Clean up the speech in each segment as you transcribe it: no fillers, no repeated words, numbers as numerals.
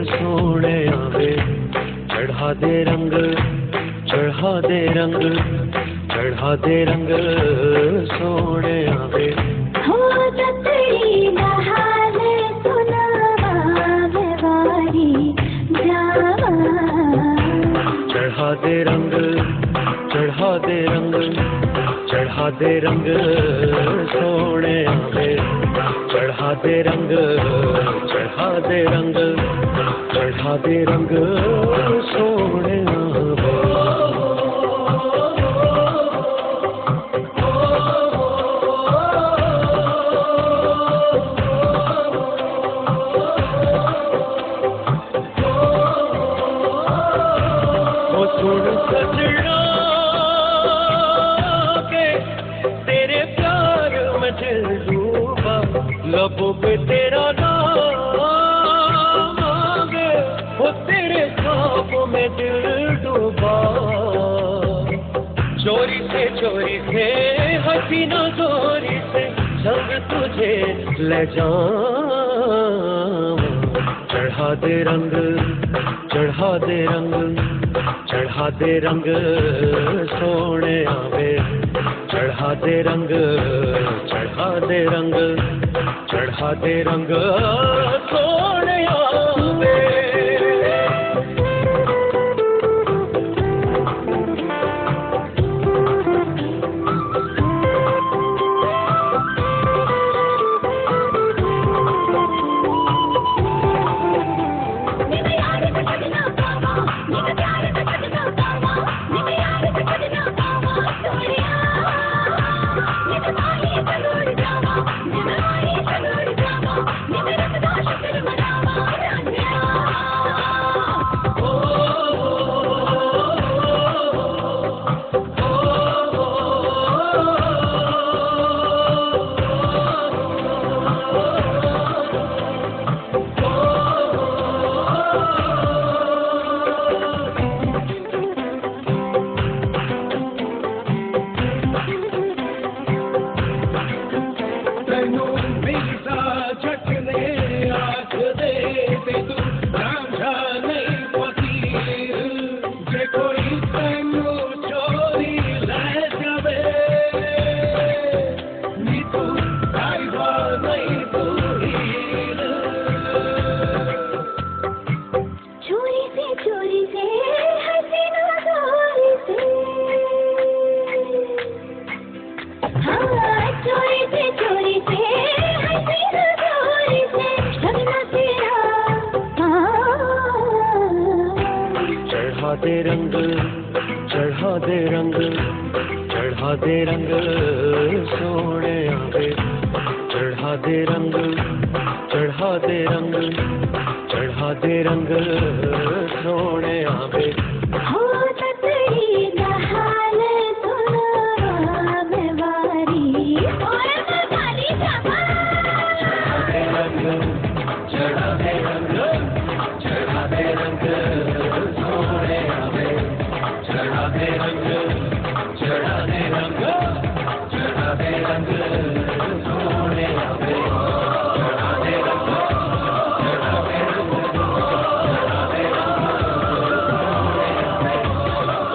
सोने आवे, चढ़ा दे रंग, चढ़ा दे रंग, चढ़ा दे रंग सोने आवे। हो ततड़ी नहाल सुनावा वारी जावा। चढ़ा दे रंग, चढ़ा दे रंग, चढ़ा दे रंग सोने आवे, चढ़ा दे रंग, चढ़ा दे रंग, चढ़ा दे रंग सोने आवे। सुन सजना के तेरे प्यार में दिल डूबा, लबों पे तेरा नाम आगे, वो तेरे ख्वाबों में दिल डूबा। चोरी से हसीना चोरी से संग तुझे ले जाऊं। चढ़ा दे रंग, चढ़ा दे रंग, चढ़ा दे रंग सोने आवे, चढ़ा दे रंग, चढ़ा दे रंग, चढ़ा दे रंग सोने आवे। चढ़ा दे रंग, चढ़ा दे रंग, चढ़ा दे रंग सोने आवे, चढ़ा दे रंग, चढ़ा दे रंग, चढ़ा दे रंग सोने आवे। हो ततड़ी नहाल सुनावा वारी, और मगाली जावा। चढ़ा दे रंग, चढ़ा दे रंग, चढ़ा दे रंग सोने आवे, चढ़ा दे रंग, चढ़ा दे रंग, चढ़ा दे रंग सोने आवे, चढ़ा दे रंग, चढ़ा दे रंग, चढ़ा दे रंग सोने आवे,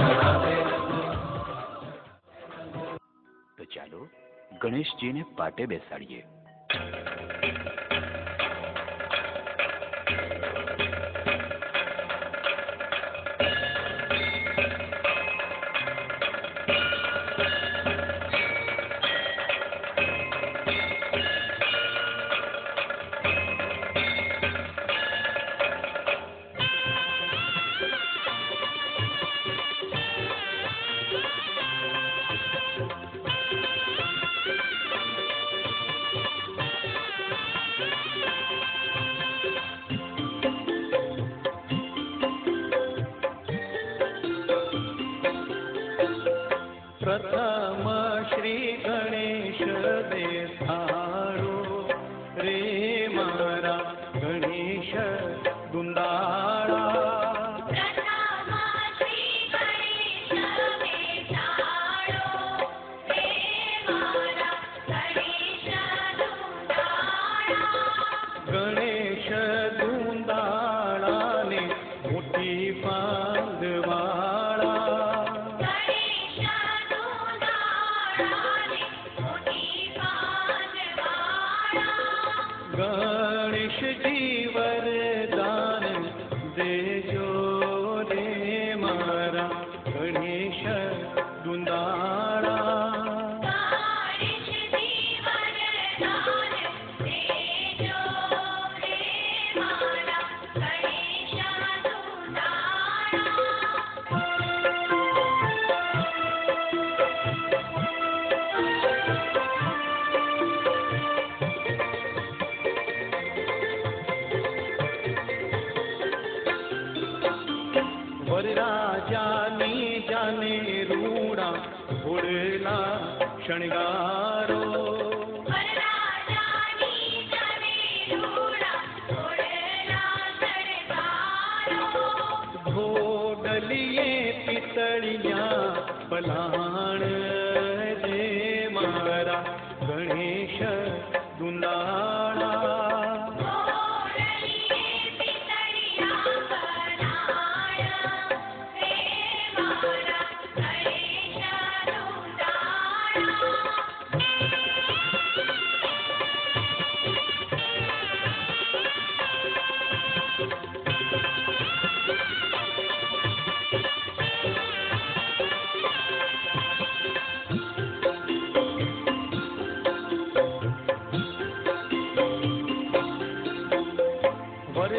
चढ़ा दे रंग। तो ચાલો ગણેશજીને પાટે બેસાડીએ. प्रथम श्री गणेश देसारो रे मारा गणेश गुंदाळा। प्रथम श्री गणेश देसारो रे मारा गणेश गुंदाळा। गणेश गुंदाळा વરરાજાની જાને રૂડા ઘોડલા શણગારો ઘોડલીએ પિતળિયા પલાણ રે મારા ગણેશ દુંદાળા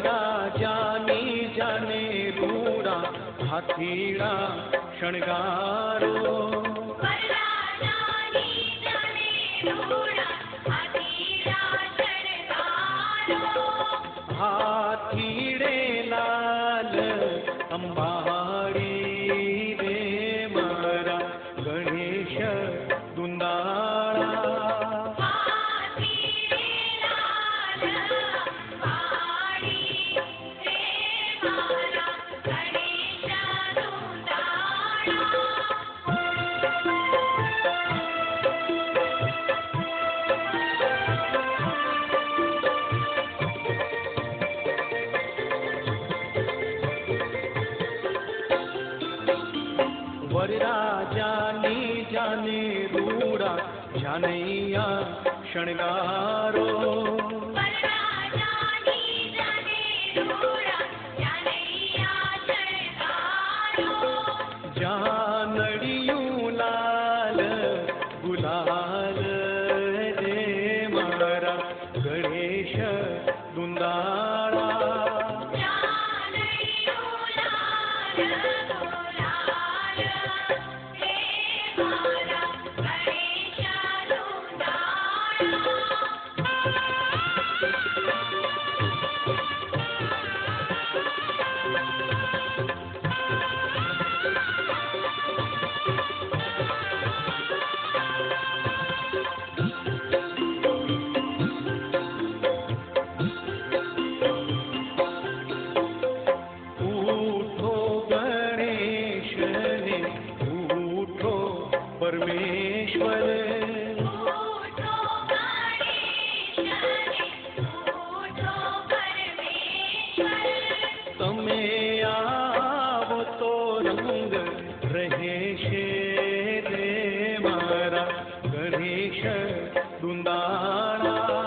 વરરાજાની જાને રૂડા હાથીડા શણગારો હાથીડે લાલ અંબાડી રે મારા ગણેશ દુંદાળા વરરાજાની જાને રૂડા જાનૈયા શણગારો જાનડિયું લાલ ગુલાલ રે મારા ગણેશ દુંદાળા પરમેશ્વર તમે આવો તો રંગ રહેશે રે મારા ગણેશ દુંદાળા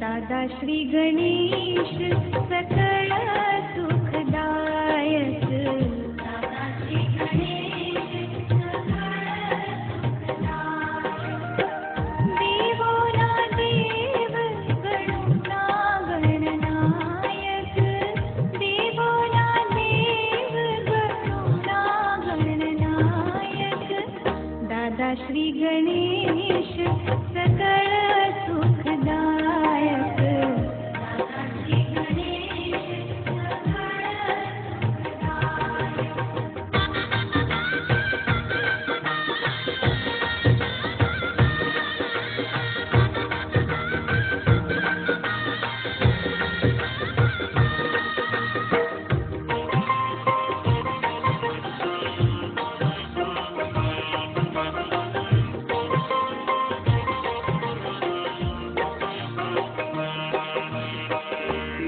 दादा श्री गणेश सकल सुखदाता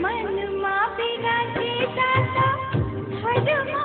मन मा बिराजे दाता हर